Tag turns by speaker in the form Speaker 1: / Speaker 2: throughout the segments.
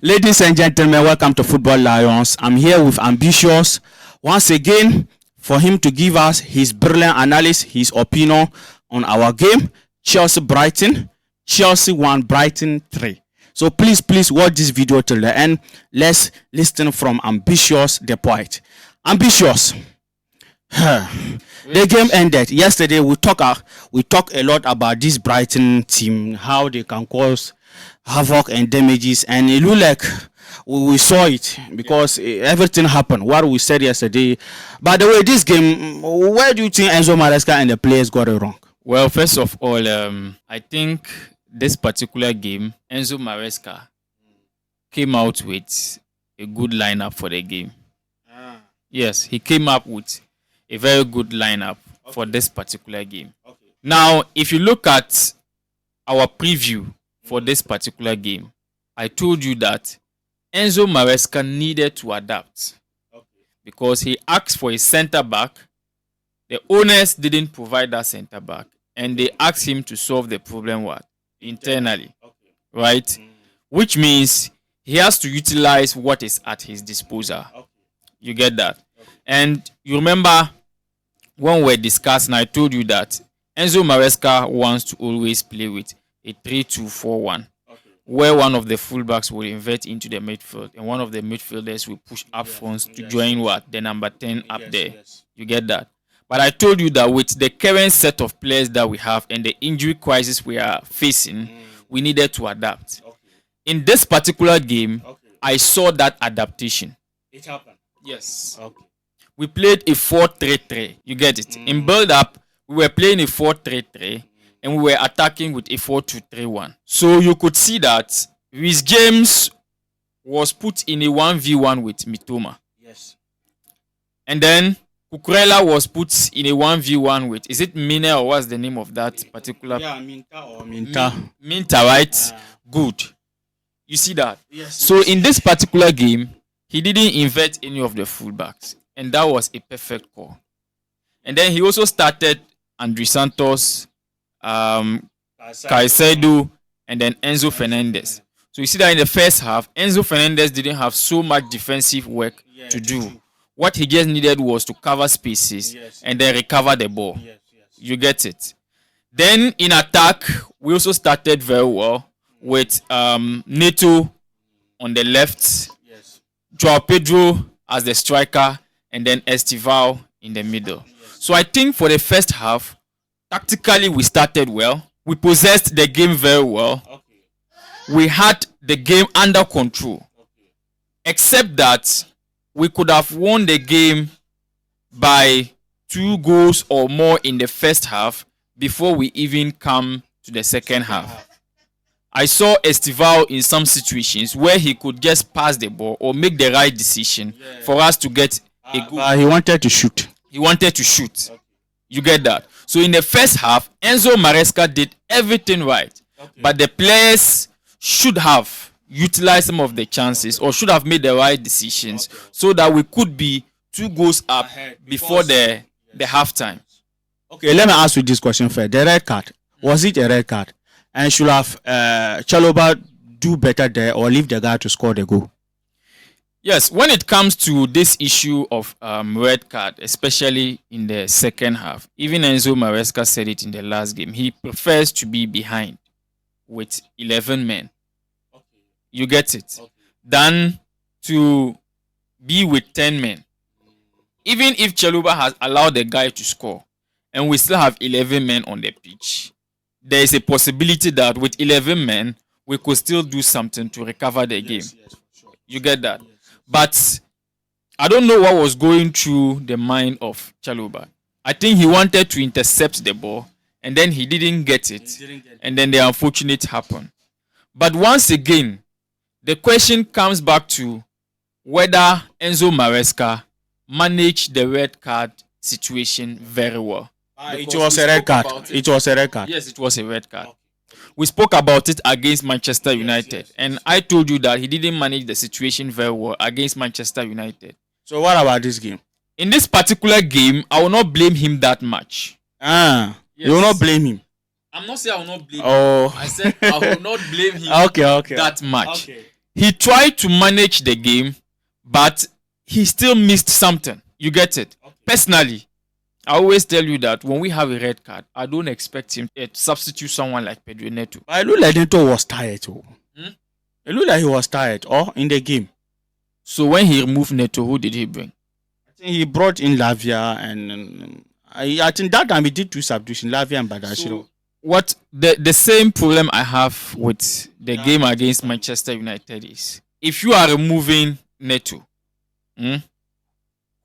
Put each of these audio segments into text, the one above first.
Speaker 1: Ladies and gentlemen, welcome to Football Lions. I'm here with Ambitious once again for him to give us his brilliant analysis, his opinion on our game, Chelsea Brighton. Chelsea won, Brighton 3. So please watch this video till the end. Let's listen from Ambitious the poet. Ambitious. The game ended yesterday. We talk a lot about this Brighton team, how they can cause havoc and damages, and it looked like we saw it because everything happened. What we said yesterday. By the way, this game, where do you think Enzo Maresca and the players got it wrong?
Speaker 2: Well, first of all, I think this particular game, Enzo Maresca came out with a good lineup for the game. Yes, he came up with a very good lineup for this particular game. Now, if you look at our preview for this particular game, I told you that Enzo Maresca needed to adapt because he asked for a center back. The owners didn't provide that center back, and they asked him to solve the problem internally, right? Which means he has to utilize what is at his disposal. You get that? And you remember when we were discussing, I told you that Enzo Maresca wants to always play with a 3-2-4-1, where one of the fullbacks will invert into the midfield and one of the midfielders will push up front to join the number 10 up there. You get that? But I told you that with the current set of players that we have and the injury crisis we are facing, we needed to adapt. In this particular game, I saw that adaptation.
Speaker 1: It happened.
Speaker 2: Yes. We played a 4-3-3. You get it? In build-up, we were playing a 4-3-3 and we were attacking with a 4-2-3-1. So you could see that Rhys James was put in a 1v1 with Mitoma.
Speaker 1: Yes.
Speaker 2: And then Cucurella was put in a 1v1 with, is it Mina or what's the name of that particular?
Speaker 1: Yeah, Minta.
Speaker 2: Minta, right? Good. You see that?
Speaker 1: Yes.
Speaker 2: So in this particular game, he didn't invert any of the fullbacks. And that was a perfect call. And then he also started André Santos, Caicedo, and then Enzo Fernandez. So you see that in the first half, Enzo Fernandez didn't have so much defensive work to do. What he just needed was to cover spaces and then recover the ball. You get it? Then in attack, we also started very well with Neto on the left, Joao Pedro as the striker, and then Estival in the middle. So I think for the first half, tactically we started well. We possessed the game very well. We had the game under control. Except that we could have won the game by 2 goals or more in the first half before we even come to the second half. I saw Estival in some situations where he could just pass the ball or make the right decision for us to get a goal.
Speaker 1: He wanted to shoot.
Speaker 2: You get that? So in the first half, Enzo Maresca did everything right. But the players should have utilized some of the chances or should have made the right decisions so that we could be 2 goals up before the halftime.
Speaker 1: Okay, let me ask you this question first. The red card, was it a red card? And should have Chalobah do better there or leave the guy to score the goal?
Speaker 2: Yes, when it comes to this issue of red card, especially in the second half, even Enzo Maresca said it in the last game, he prefers to be behind with 11 men. You get it? Than to be with 10 men. Even if Chalobah has allowed the guy to score and we still have 11 men on the pitch, there is a possibility that with 11 men, we could still do something to recover the game. You get that? But I don't know what was going through the mind of Chalobah. I think he wanted to intercept the ball and then he didn't get it. And then the unfortunate happened. But once again, the question comes back to whether Enzo Maresca managed the red card situation very well.
Speaker 1: It was a red card. It was a red card.
Speaker 2: Yes, it was a red card. We spoke about it against Manchester United. And I told you that he didn't manage the situation very well against Manchester United.
Speaker 1: So what about this game?
Speaker 2: In this particular game, I will not blame him that much.
Speaker 1: Yes. You will not blame him?
Speaker 2: I'm not saying I will not blame him.
Speaker 1: Oh.
Speaker 2: I said I will not blame him
Speaker 1: okay.
Speaker 2: that much.
Speaker 1: Okay.
Speaker 2: he tried to manage the game, but he still missed something. You get it? Okay. Personally, I always tell you that when we have a red card, I don't expect him to substitute someone like Pedro Neto.
Speaker 1: But it looked like Neto was tired. It looked like he was tired in the game.
Speaker 2: So when he removed Neto, who did he bring?
Speaker 1: I think he brought in Lavia, and I think that time he did 2 substitutions, Lavia and Badashiro.
Speaker 2: So what the same problem I have with the game against Manchester United is, if you are removing Neto,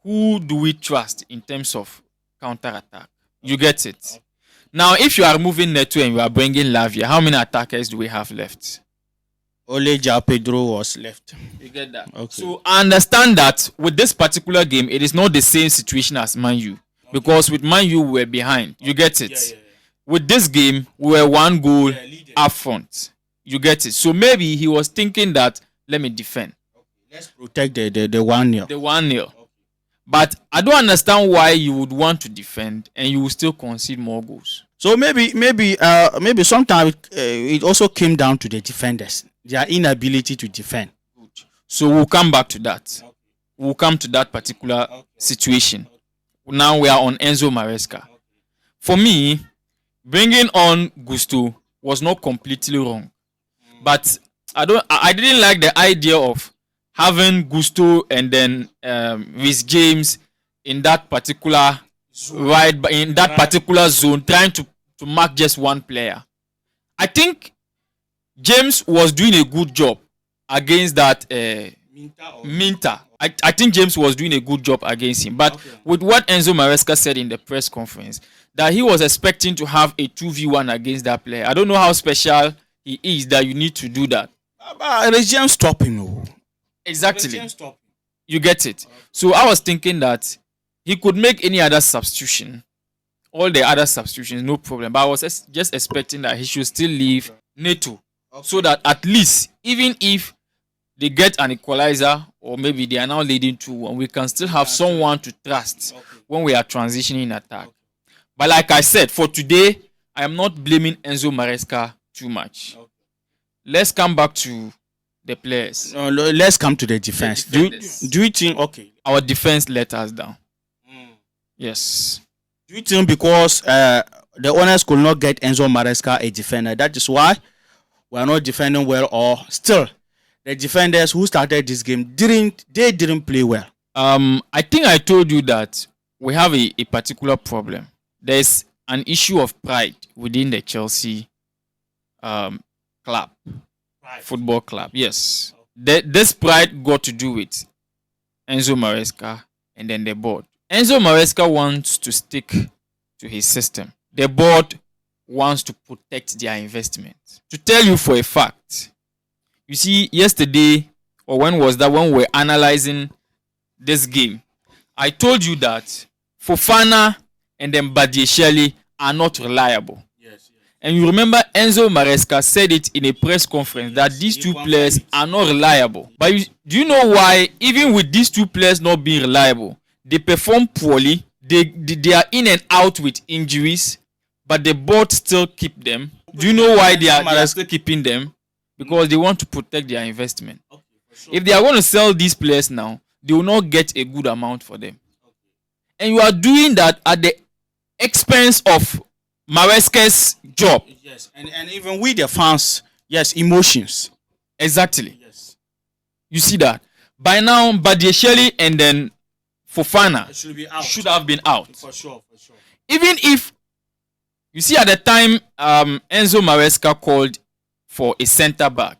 Speaker 2: who do we trust in terms of counter-attack? You get it? Now, if you are removing Neto and you are bringing Lavia, how many attackers do we have left?
Speaker 1: Only João Pedro was left.
Speaker 2: You get that?
Speaker 1: Okay.
Speaker 2: So I understand that with this particular game, it is not the same situation as Man U. Okay. Because with Man U, we were behind. You get it? Yeah. With this game, we were 1 goal up front. You get it? So maybe he was thinking that, let me defend.
Speaker 1: Okay. Let's protect the 1-0.
Speaker 2: The 1-0. Okay. But I don't understand why you would want to defend and you will still concede more goals.
Speaker 1: So maybe sometimes it also came down to the defenders, their inability to defend.
Speaker 2: Good. So we'll come back to that. Okay. We'll come to that particular situation. Okay. Now we are on Enzo Maresca. Okay. For me, bringing on Gusto was not completely wrong, but I didn't like the idea of having Gusto and then Reece James in that particular particular zone, trying to mark just one player. I think James was doing a good job against that Minta. I think James was doing a good job against him. But with what Enzo Maresca said in the press conference, that he was expecting to have a 2v1 against that player. I don't know how special he is that you need to do that.
Speaker 1: But James stopped him.
Speaker 2: Exactly. You get it. So I was thinking that he could make any other substitution. All the other substitutions, no problem. But I was just expecting that he should still leave Neto. So that at least, even if they get an equalizer or maybe they are now leading 2-1, we can still have someone to trust when we are transitioning in attack. But like I said, for today, I am not blaming Enzo Maresca too much. Let's come back to the players.
Speaker 1: Let's come to the defense. Do you think
Speaker 2: our defense let us down? Yes.
Speaker 1: Do you think because the owners could not get Enzo Maresca a defender, that is why we are not defending well, or still the defenders who started this game didn't play well?
Speaker 2: I think I told you that we have a particular problem. There's an issue of pride within the Chelsea club. Football club, yes. This pride got to do with Enzo Maresca and then the board. Enzo Maresca wants to stick to his system. The board wants to protect their investment. To tell you for a fact, you see, yesterday, or when was that, when we were analyzing this game, I told you that Fofana and then Badiashile are not reliable. And you remember Enzo Maresca said it in a press conference that these 2 players are not reliable. But do you know why, even with these 2 players not being reliable, they perform poorly, they are in and out with injuries, but the board still keep them? Do you know why they are still keeping them? Because they want to protect their investment. If they are going to sell these players now, they will not get a good amount for them. And you are doing that at the expense of Maresca's job.
Speaker 1: Yes, and even with the fans, yes, emotions.
Speaker 2: Exactly. Yes. You see that? By now, Badiashile and then Fofana should have been out. For sure. Even if, you see, at the time, Enzo Maresca called for a centre back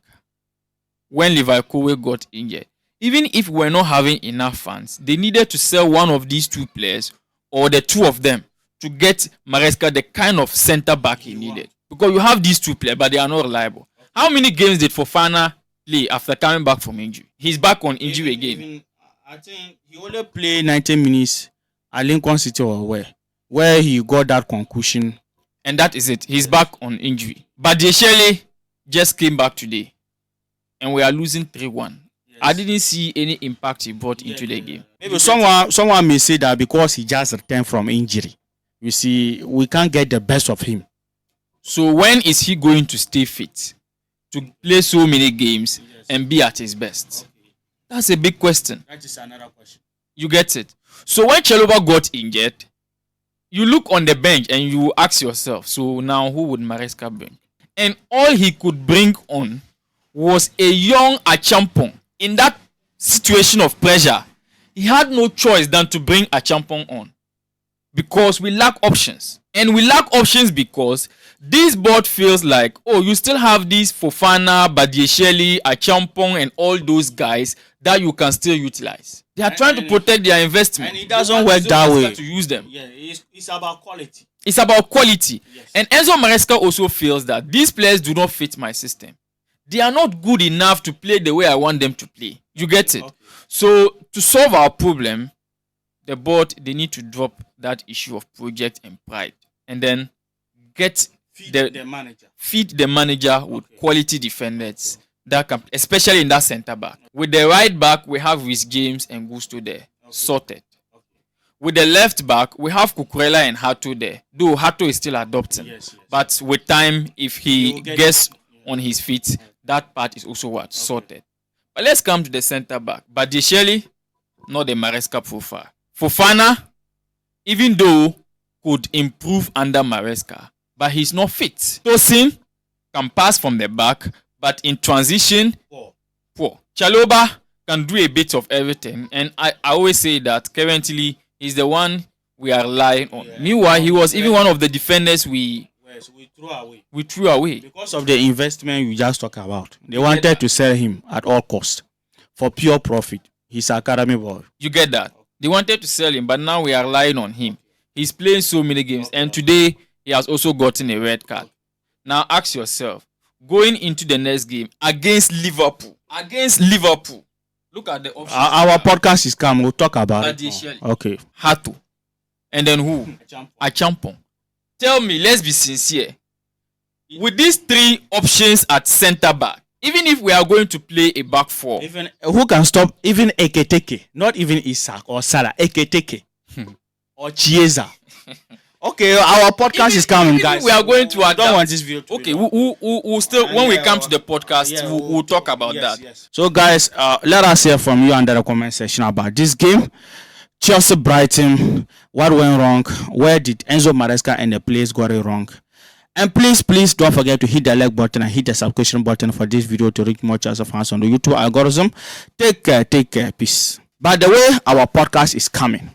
Speaker 2: when Levi Kowe got injured. Even if we're not having enough funds, they needed to sell one of these 2 players or the 2 of them to get Maresca the kind of centre back he needed. Because you have these 2 players, but they are not reliable. How many games did Fofana play after coming back from injury? He's back on injury again.
Speaker 1: I think he only played 90 minutes at Lincoln City or where he got that concussion.
Speaker 2: And that is it. He's back on injury. But Badiashile just came back today. And we are losing 3-1. Yes. I didn't see any impact he brought into the game.
Speaker 1: Maybe someone may say that because he just returned from injury. You see, we can't get the best of him.
Speaker 2: So when is he going to stay fit to play so many games and be at his best? That's a big question.
Speaker 1: That is another question.
Speaker 2: You get it? So when Chalobah got injured, you look on the bench and you ask yourself, so now who would Maresca bring? And all he could bring on was a young Achampong. In that situation of pressure, he had no choice than to bring Achampong on. Because we lack options. And we lack options because this board feels like, oh, you still have these Fofana, Badiashile, Achampong, and all those guys that you can still utilize. They are trying to protect their investment.
Speaker 1: And it doesn't work that way.
Speaker 2: To use them.
Speaker 1: Yeah, it's about quality.
Speaker 2: It's about quality.
Speaker 1: Yes.
Speaker 2: And Enzo Maresca also feels that these players do not fit my system. They are not good enough to play the way I want them to play. You get it? Okay. So to solve our problem, the board, they need to drop that issue of project and pride. And then feed the manager with quality defenders that can, especially in that centre back. With the right back, we have Rhys James and Gusto there, sorted. With the left back, we have Cucurella and Hato there. Though Hato is still adopting. Yes. But with time, if he gets on his feet, that part is also sorted. But let's come to the centre back. Badiashile, not the Maresca profile. Fofana, even though could improve under Maresca, but he's not fit. Tosin can pass from the back, but in transition, poor. Chalobah can do a bit of everything, and I always say that currently he's the one we are relying on. Yeah. Meanwhile, he was even one of the defenders we threw away.
Speaker 1: Because of the investment you just talked about. They wanted to sell him at all costs for pure profit. He's academy boy.
Speaker 2: You get that? They wanted to sell him, but now we are relying on him. He's playing so many games, and today he has also gotten a red card. Now ask yourself, going into the next game against Liverpool, look at the options.
Speaker 1: Our podcast is coming. We'll talk about it. Okay.
Speaker 2: Hato. And then who? Achampong. Tell me, let's be sincere. With these three options at centre back, even if we are going to play a back four,
Speaker 1: even who can stop even Eketeke, not even Isak or Salah, Eketeke or Chiesa. Okay, our podcast is coming, guys.
Speaker 2: We are going to.
Speaker 1: I don't want this video to
Speaker 2: okay, we'll still when we come to the podcast, we'll talk about that.
Speaker 1: Yes. So, guys, let us hear from you under the comment section about this game. Chelsea Brighton, what went wrong? Where did Enzo Maresca and the players got it wrong? And please don't forget to hit the like button and hit the subscription button for this video to reach more Chelsea fans on the YouTube algorithm. Take care, peace. By the way, our podcast is coming.